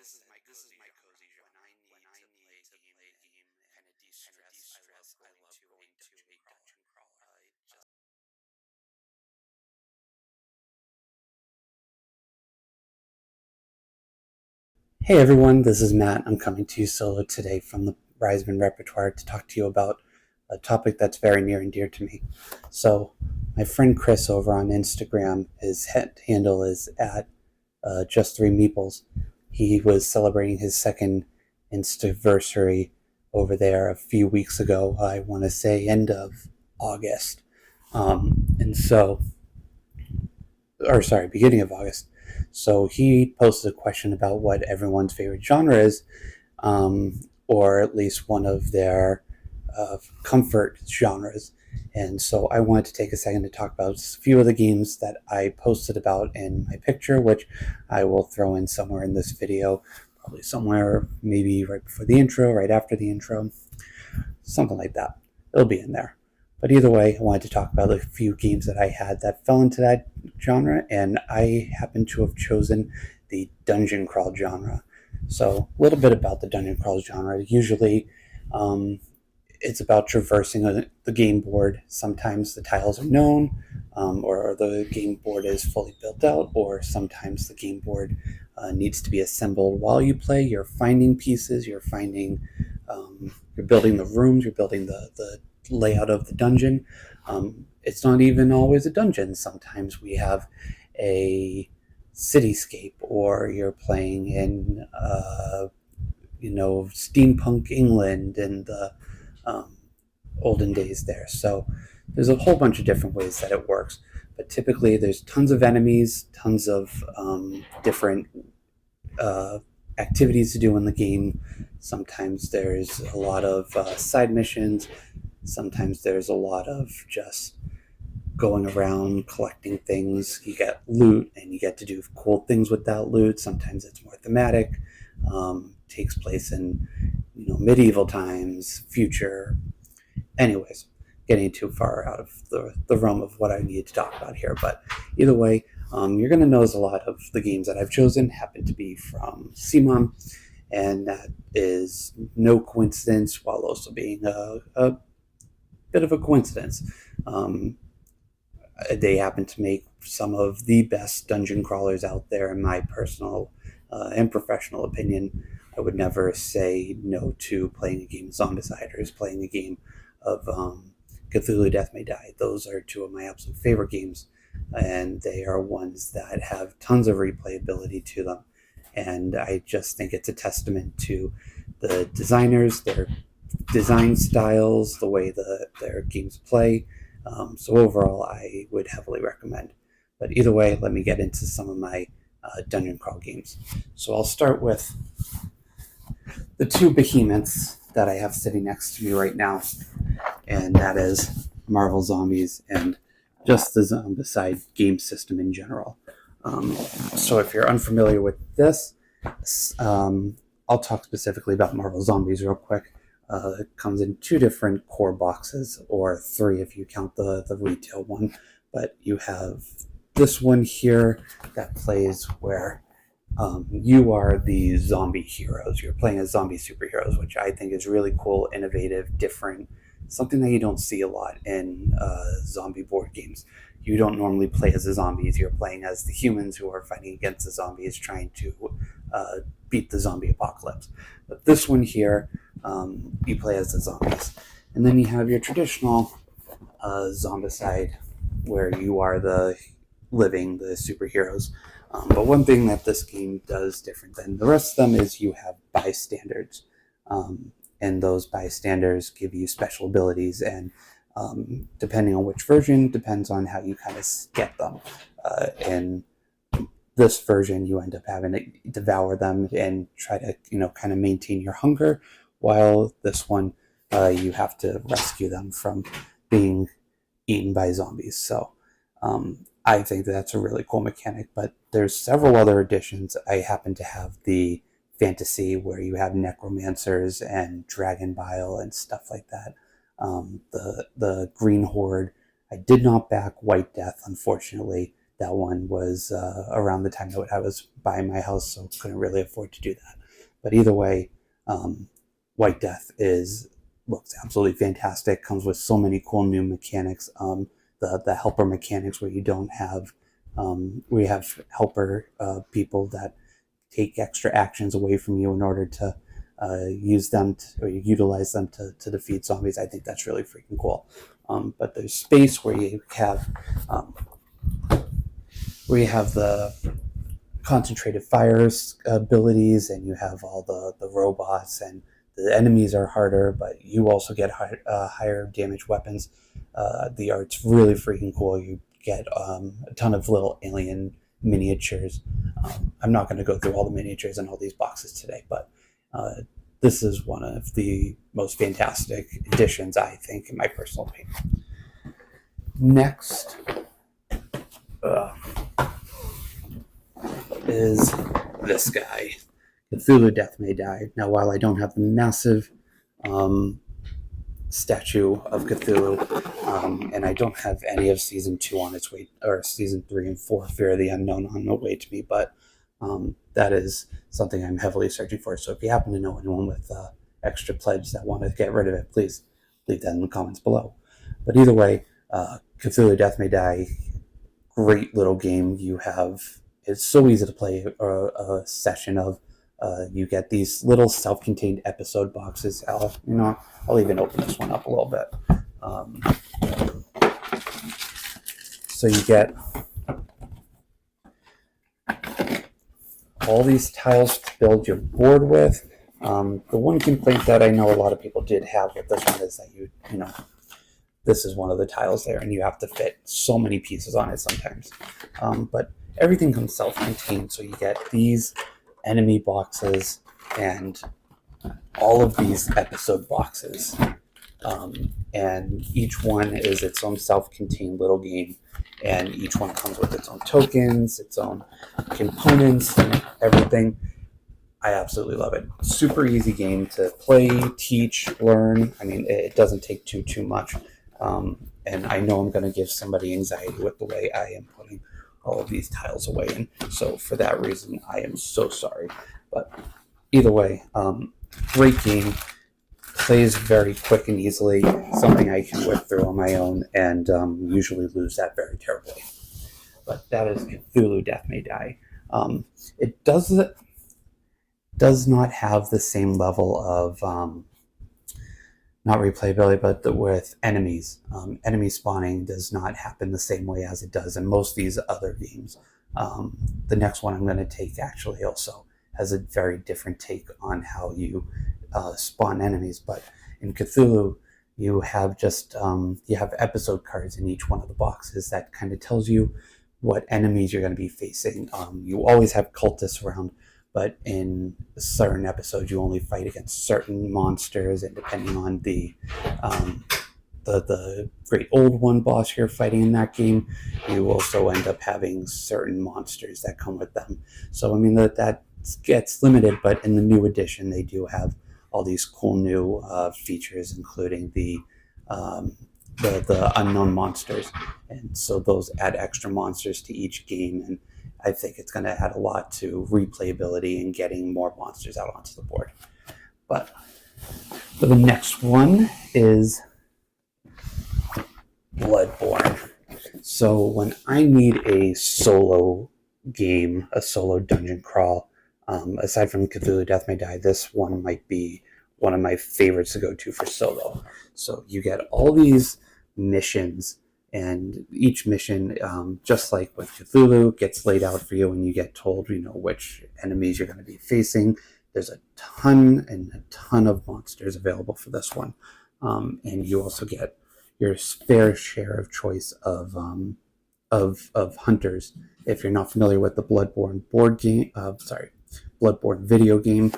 This is my cozy genre. When I need to play a game and kind of de-stress, I love going to a dungeon crawler. Hey everyone, this is Matt. I'm coming to you solo today from the Riseman repertoire to talk to you about a topic that's very near and dear to me. So, my friend Chris over on Instagram, his handle is at just three meeples. He was celebrating his second Instaversary over there a few weeks ago. I want to say end of August, and so, or sorry, beginning of August. So he posted a question about what everyone's favorite genre is, or at least one of their comfort genres. And so I wanted to take a second to talk about a few of the games that I posted about in my picture, which I will throw in somewhere in this video, probably somewhere maybe right before the intro, right after the intro, something like that. It'll be in there. But either way, I wanted to talk about a few games that I had that fell into that genre, and I happen to have chosen the dungeon crawl genre. So, a little bit about the dungeon crawl genre. Usually, um, it's about traversing the game board. Sometimes the tiles are known, or the game board is fully built out, or sometimes the game board needs to be assembled while you play. You're finding pieces, you're building the rooms, you're building the layout of the dungeon. It's not even always a dungeon. Sometimes we have a cityscape, or you're playing in steampunk England and the um, olden days there. So there's a whole bunch of different ways that it works, but typically there's tons of enemies, tons of different uh, activities to do in the game. Sometimes there's a lot of side missions. Sometimes there's a lot of just going around collecting things. You get loot and you get to do cool things with that loot. Sometimes it's more thematic. Takes place in medieval times, future. Anyways, getting too far out of the realm of what I need to talk about here. But either way, you're going to notice a lot of the games that I've chosen happen to be from CMON, and that is no coincidence, while also being a bit of a coincidence. Um, they happen to make some of the best dungeon crawlers out there, in my personal and professional opinion. I would never say no to playing a game of Zombicide, playing a game of Cthulhu Death May Die. Those are two of my absolute favorite games, and they are ones that have tons of replayability to them. And I just think it's a testament to the designers, their design styles, the way their games play. So overall, I would heavily recommend. But either way, let me get into some of my dungeon crawl games. So I'll start with the two behemoths that I have sitting next to me right now, and that is Marvel Zombies and just the Zombicide game system in general. So if you're unfamiliar with this, I'll talk specifically about Marvel Zombies real quick. It comes in two different core boxes, or three if you count the retail one. But you have this one here that plays where you are the zombie heroes. You're playing as zombie superheroes, which I think is really cool, innovative, different, something that you don't see a lot in zombie board games. You don't normally play as the zombies. You're playing as the humans who are fighting against the zombies, trying to beat the zombie apocalypse. But this one here, you play as the zombies. And then you have your traditional zombicide, where you are the superheroes. But one thing that this game does different than the rest of them is you have bystanders. And those bystanders give you special abilities, and depending on which version, depends on how you kind of get them. In this version, you end up having to devour them and try to, kind of maintain your hunger, while this one, you have to rescue them from being eaten by zombies. So I think that's a really cool mechanic, but there's several other additions. I happen to have the fantasy, where you have necromancers and dragon bile and stuff like that. The green horde. I did not back White Death, unfortunately. that one was around the time that I was buying my house, so couldn't really afford to do that. But either way, White Death looks absolutely fantastic. Comes with so many cool new mechanics. The helper mechanics where you don't have we have helper people that take extra actions away from you in order to use them or utilize them to defeat zombies. I think that's really freaking cool. But there's space where you have the concentrated fires abilities, and you have all the robots, and the enemies are harder, but you also get higher damage weapons. The art's really freaking cool. You get a ton of little alien miniatures. I'm not going to go through all the miniatures in all these boxes today, but this is one of the most fantastic additions, I think, in my personal opinion. Next is this guy, Cthulhu Death May Die. Now, while I don't have the massive statue of Cthulhu, and I don't have any of season 2 on its way, or season 3 and 4, Fear of the Unknown, on the way to me, but that is something I'm heavily searching for. So if you happen to know anyone with extra pledge that want to get rid of it, please leave that in the comments below. But either way, Cthulhu Death May Die, great little game. It's so easy to play a session of. You get these little self-contained episode boxes. I'll even open this one up a little bit. So you get all these tiles to build your board with. The one complaint that I know a lot of people did have with this one is that this is one of the tiles there, and you have to fit so many pieces on it sometimes. But everything comes self-contained, so you get these enemy boxes and all of these episode boxes, and each one is its own self-contained little game, and each one comes with its own tokens, its own components, and everything. I absolutely love it. Super easy game to play, teach, learn. I mean, it doesn't take too much, and I know I'm going to give somebody anxiety with the way I am putting all of these tiles away, and so for that reason I am so sorry. But either way, great game, plays very quick and easily, something I can whip through on my own, and usually lose that very terribly. But that is Cthulhu Death May Die. It does not have the same level of not replayability, but with enemies. Enemy spawning does not happen the same way as it does in most of these other games. The next one I'm going to take actually also has a very different take on how you spawn enemies. But in Cthulhu, you have you have episode cards in each one of the boxes that kind of tells you what enemies you're going to be facing. You always have cultists around, but in certain episodes you only fight against certain monsters, and depending on the great old one boss you're fighting in that game, you also end up having certain monsters that come with them. So I mean that gets limited, but in the new edition they do have all these cool new features, including the unknown monsters, and so those add extra monsters to each game, and I think it's going to add a lot to replayability and getting more monsters out onto the board. But for the next one is Bloodborne. So when I need a solo game, a solo dungeon crawl, aside from Cthulhu Death May Die, this one might be one of my favorites to go to for solo. So you get all these missions, and each mission, just like with Cthulhu, gets laid out for you, and you get told, which enemies you're going to be facing. There's a ton of monsters available for this one, and you also get your fair share of choice of hunters. If you're not familiar with the Bloodborne Bloodborne video game,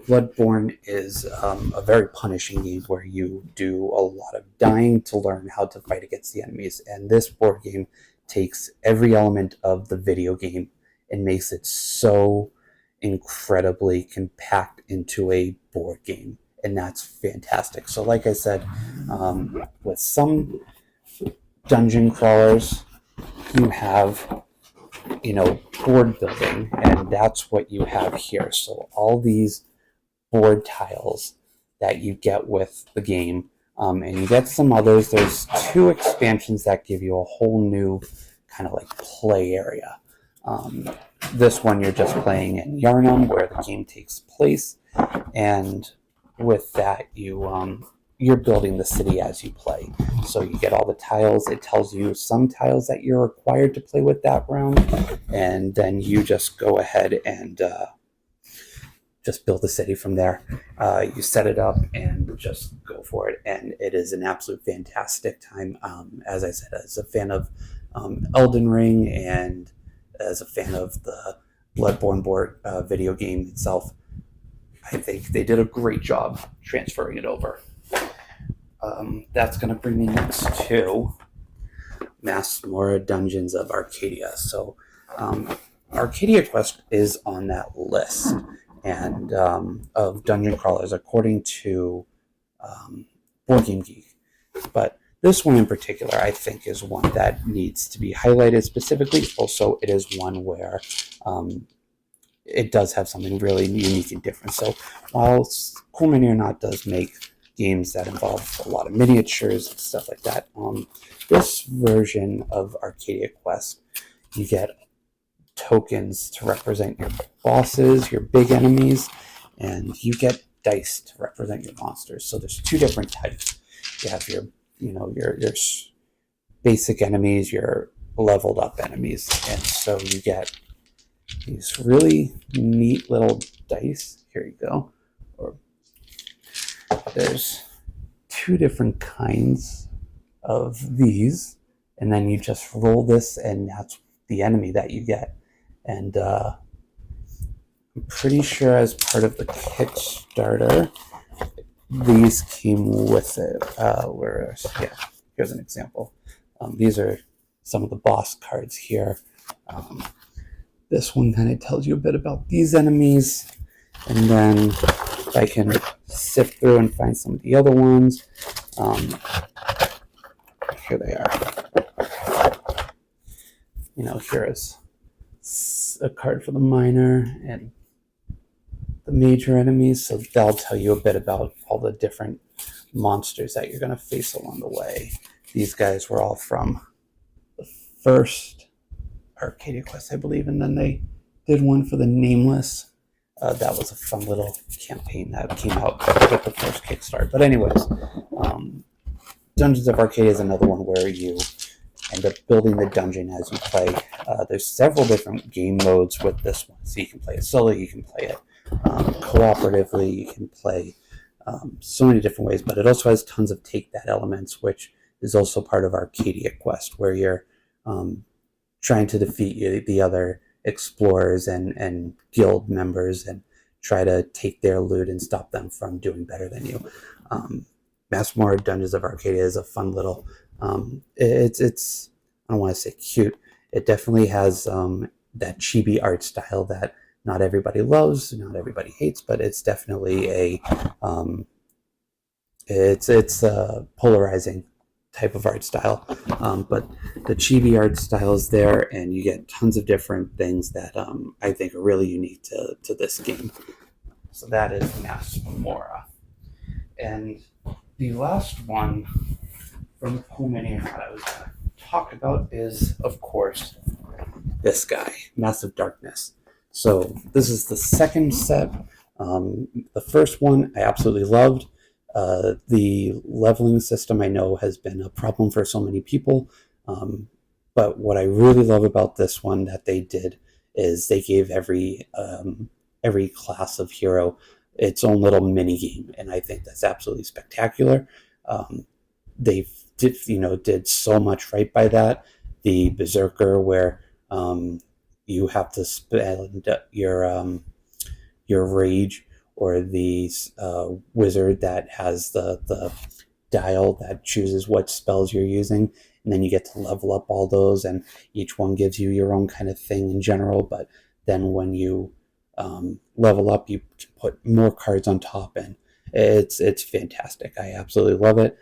Bloodborne is a very punishing game where you do a lot of dying to learn how to fight against the enemies. And this board game takes every element of the video game and makes it so incredibly compact into a board game. And that's fantastic. So like I said, with some dungeon crawlers, you have board building, and that's what you have here. So all these board tiles that you get with the game, and you get some others. There's 2 expansions that give you a whole new kind of like play area. This one you're just playing in Yarnum, where the game takes place, and with that you're building the city as you play. So you get all the tiles. It tells you some tiles that you're required to play with that round, and then you just go ahead and just build the city from there. You set it up and just go for it, and it is an absolute fantastic time. As I said, as a fan of Elden Ring and as a fan of the Bloodborne board video game itself, I think they did a great job transferring it over. That's going to bring me next to Masmorra Dungeons of Arcadia. So Arcadia Quest is on that list and of dungeon crawlers according to Board Game Geek. But this one in particular, I think, is one that needs to be highlighted specifically. Also, it is one where it does have something really unique and different. So while Cool Mini or Not does make games that involve a lot of miniatures and stuff like that, this version of Arcadia Quest, you get tokens to represent your bosses, your big enemies, and you get dice to represent your monsters. So there's 2 different types. You have your basic enemies, your leveled up enemies, and so you get these really neat little dice. Here you go. There's 2 different kinds of these, and then you just roll this, and that's the enemy that you get. And I'm pretty sure as part of the Kickstarter, these came with it. Here's an example. These are some of the boss cards here. This one kind of tells you a bit about these enemies, and then if I can sift through and find some of the other ones, here they are. Here is a card for the minor and the major enemies, so that'll tell you a bit about all the different monsters that you're going to face along the way. These guys were all from the first Arcadia Quest, I believe, and then they did one for the Nameless. That was a fun little campaign that came out with the first Kickstarter. But anyways, Dungeons of Arcadia is another one where you end up building the dungeon as you play. There's several different game modes with this one. So you can play it solo, you can play it cooperatively, you can play so many different ways, but it also has tons of take that elements, which is also part of Arcadia Quest, where you're trying to defeat the other explorers and guild members and try to take their loot and stop them from doing better than you. Masmorra Dungeons of Arcadia is a fun little it's I don't want to say cute. It definitely has that chibi art style that not everybody loves, not everybody hates, but it's definitely a it's a polarizing type of art style. But the chibi art style is there, and you get tons of different things that I think are really unique to this game. So that is Masmorra. And the last one from Cool Mini or Not I was going to talk about is, of course, this guy, Massive Darkness. So this is the second set. The first one I absolutely loved. The leveling system I know has been a problem for so many people. But what I really love about this one that they did is they gave every class of hero its own little mini game, and I think that's absolutely spectacular. They did so much right by that. The Berserker, where you have to spend your rage, or the wizard that has the dial that chooses what spells you're using, and then you get to level up all those, and each one gives you your own kind of thing in general, but then when you level up, you can put more cards on top, and it's fantastic. I absolutely love it.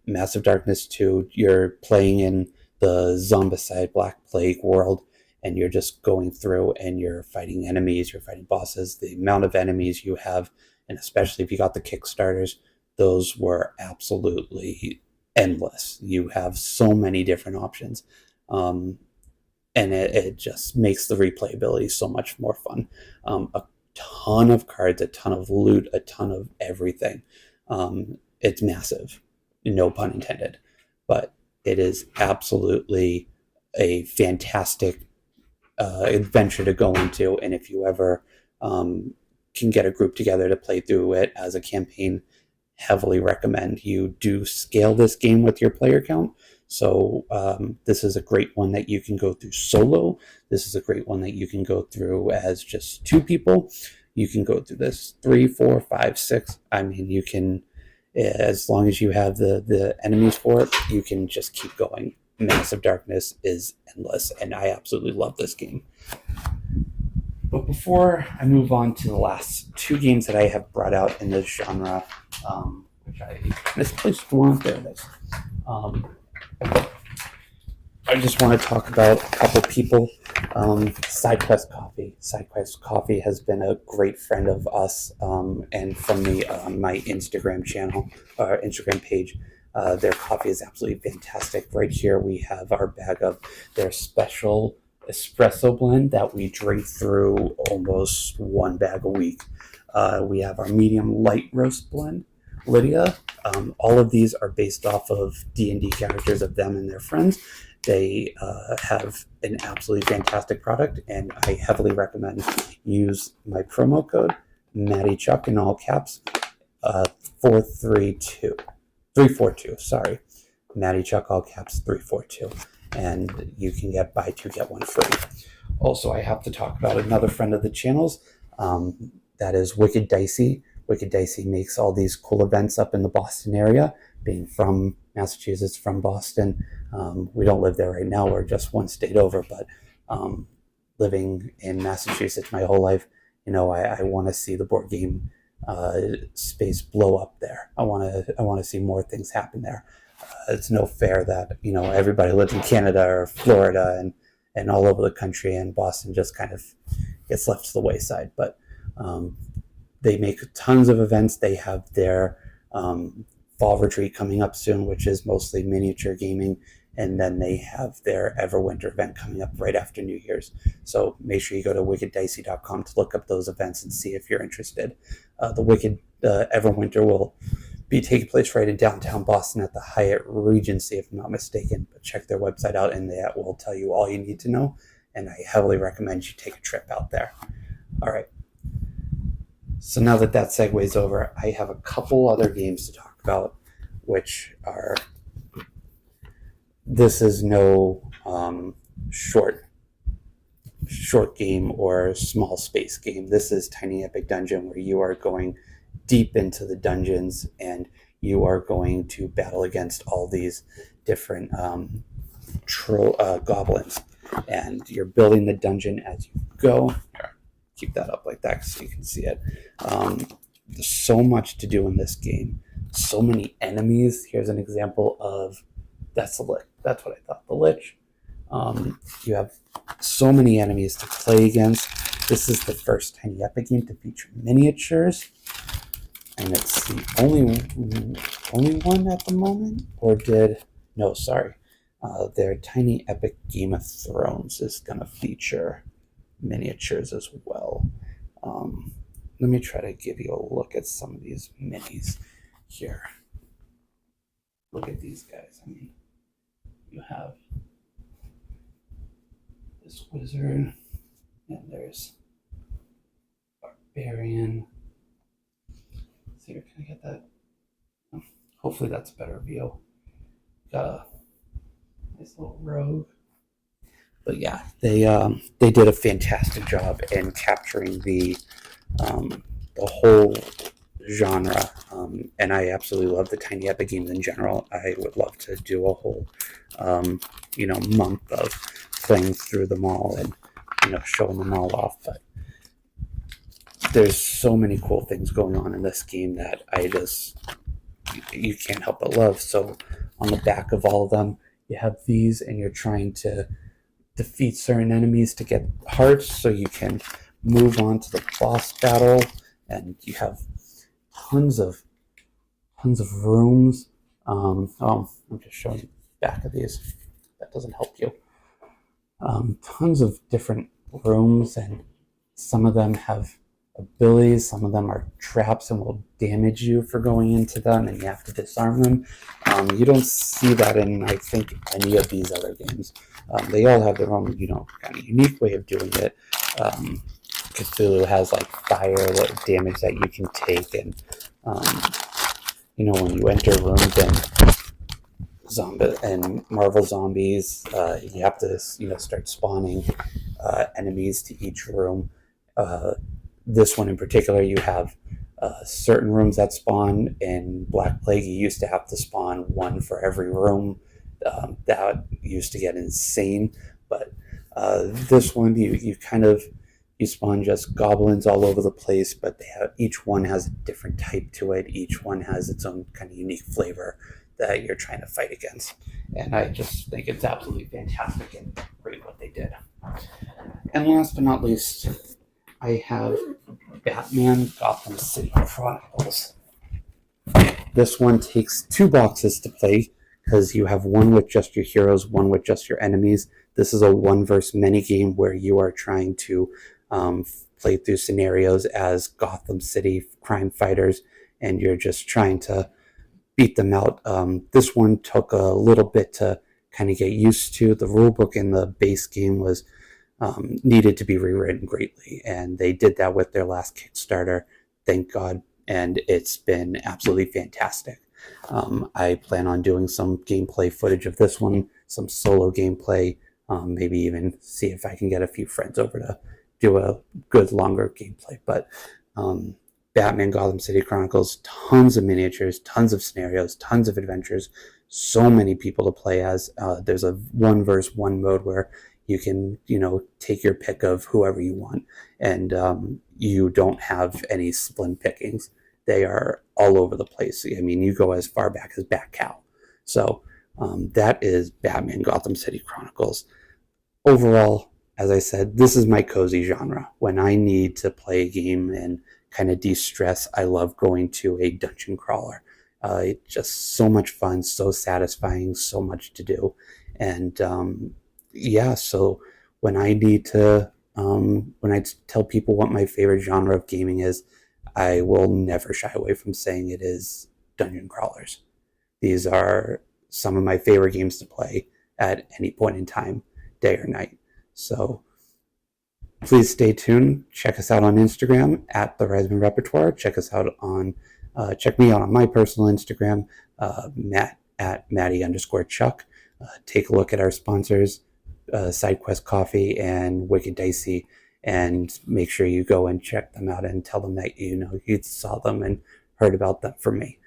Massive Darkness 2, you're playing in the Zombicide Black Plague world, and you're just going through and you're fighting enemies, you're fighting bosses. The amount of enemies you have, and especially if you got the Kickstarters, those were absolutely endless. You have so many different options. And it just makes the replayability so much more fun. A ton of cards, a ton of loot, a ton of everything. It's massive, no pun intended, but it is absolutely a fantastic adventure to go into. And if you ever can get a group together to play through it as a campaign, heavily recommend you do scale this game with your player count. So this is a great one that you can go through solo. This is a great one that you can go through as just 2 people. You can go through this 3, 4, 5, 6. I mean, you can, as long as you have the enemies for it, you can just keep going. Massive Darkness is endless, and I absolutely love this game. But before I move on to the last 2 games that I have brought out in this genre, which I misplaced one there. I just want to talk about a couple people. SideQuest Coffee. SideQuest Coffee has been a great friend of us and from me on my Instagram channel, or Instagram page. Their coffee is absolutely fantastic. Right here we have our bag of their special espresso blend that we drink through almost 1 bag a week. We have our medium light roast blend, Lydia. All of these are based off of D&D characters of them and their friends. They have an absolutely fantastic product, and I heavily recommend use my promo code MattyChuck in all caps 342. Sorry, MattyChuck all caps 342, and you can buy 2 get 1 free. Also, I have to talk about another friend of the channel's. That is Wicked Dicey. Wicked Dicey makes all these cool events up in the Boston area. Being from Massachusetts, from Boston, we don't live there right now. We're just 1 state over, but living in Massachusetts my whole life, I want to see the board game space blow up there. I want to see more things happen there. It's no fair that everybody lives in Canada or Florida and all over the country, and Boston just kind of gets left to the wayside. But they make tons of events. They have their fall retreat coming up soon, which is mostly miniature gaming, and then they have their Everwinter event coming up right after New Year's. So make sure you go to wickeddicey.com to look up those events and see if you're interested. The Wicked Everwinter will be taking place right in downtown Boston at the Hyatt Regency, if I'm not mistaken. But check their website out, and that will tell you all you need to know. And I heavily recommend you take a trip out there. All right. So now that segues over, I have a couple other games to talk about, which are, this is no short game or small space game. This is Tiny Epic Dungeon, where you are going deep into the dungeons and you are going to battle against all these different goblins, and you're building the dungeon as you go. Keep that up like that so you can see it. There's so much to do in this game. So many enemies. Here's an example of, that's the Lich. That's what I thought, the Lich. You have so many enemies to play against. This is the first Tiny Epic game to feature miniatures, and it's the only one at the moment. Their Tiny Epic Game of Thrones is going to feature miniatures as well. Let me try to give you a look at some of these minis here. Look at these guys. I mean, you have this wizard, and there's barbarian. Let's see here, can I get that? Hopefully that's a better view. Got a nice little rogue. But yeah, they did a fantastic job in capturing the whole genre, and I absolutely love the Tiny Epic games in general. I would love to do a whole month of playing through them all and showing them all off. But there's so many cool things going on in this game that you can't help but love. So on the back of all of them, you have these, and you're trying to defeat certain enemies to get hearts so you can move on to the boss battle, and you have tons of rooms. I'm just showing you the back of these. That doesn't help you. Tons of different rooms, and some of them have abilities, some of them are traps and will damage you for going into them, and you have to disarm them. You don't see that in, I think, any of these other games. They all have their own, kind of unique way of doing it. Cthulhu has like fire damage that you can take, and when you enter rooms and Marvel Zombies, you have to start spawning enemies to each room. This one in particular, you have certain rooms that spawn. In Black Plague, you used to have to spawn one for every room. That used to get insane, but this one you spawn just goblins all over the place, but each one has a different type to it. Each one has its own kind of unique flavor that you're trying to fight against, and I just think it's absolutely fantastic and great what they did. And last but not least, I have Batman Gotham City Chronicles. This one takes 2 boxes to play, because you have one with just your heroes, one with just your enemies. This is a 1 versus many game where you are trying to play through scenarios as Gotham City crime fighters, and you're just trying to beat them out. This one took a little bit to kind of get used to. The rulebook in the base game was needed to be rewritten greatly, and they did that with their last Kickstarter, thank God, and it's been absolutely fantastic. I plan on doing some gameplay footage of this one, some solo gameplay, maybe even see if I can get a few friends over to do a good longer gameplay. But Batman Gotham City Chronicles, tons of miniatures, tons of scenarios, tons of adventures, so many people to play as. There's a 1 versus 1 mode where you can, take your pick of whoever you want, and you don't have any slim pickings. They are all over the place. I mean, you go as far back as Bat Cow. So that is Batman Gotham City Chronicles. Overall, as I said, this is my cozy genre. When I need to play a game and kind of de-stress, I love going to a dungeon crawler. It's just so much fun, so satisfying, so much to do. And so when I need to, when I tell people what my favorite genre of gaming is, I will never shy away from saying it is dungeon crawlers. These are some of my favorite games to play at any point in time, day or night. So please stay tuned. Check us out on Instagram at the Reisman Repertoire. Check us out on, check me out on my personal Instagram, Matt at Matty_Chuck. Take a look at our sponsors, SideQuest Coffee and Wicked Dicey, and make sure you go and check them out and tell them that you saw them and heard about them from me.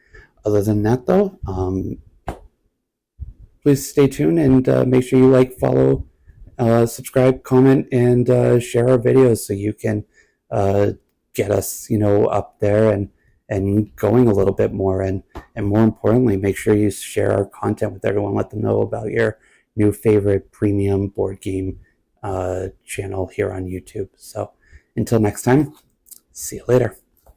Other than that, though, please stay tuned and make sure you like, follow, subscribe, comment, and share our videos so you can get us up there and going a little bit more, and more importantly, make sure you share our content with everyone. Let them know about your new favorite premium board game channel here on YouTube. So until next time, see you later.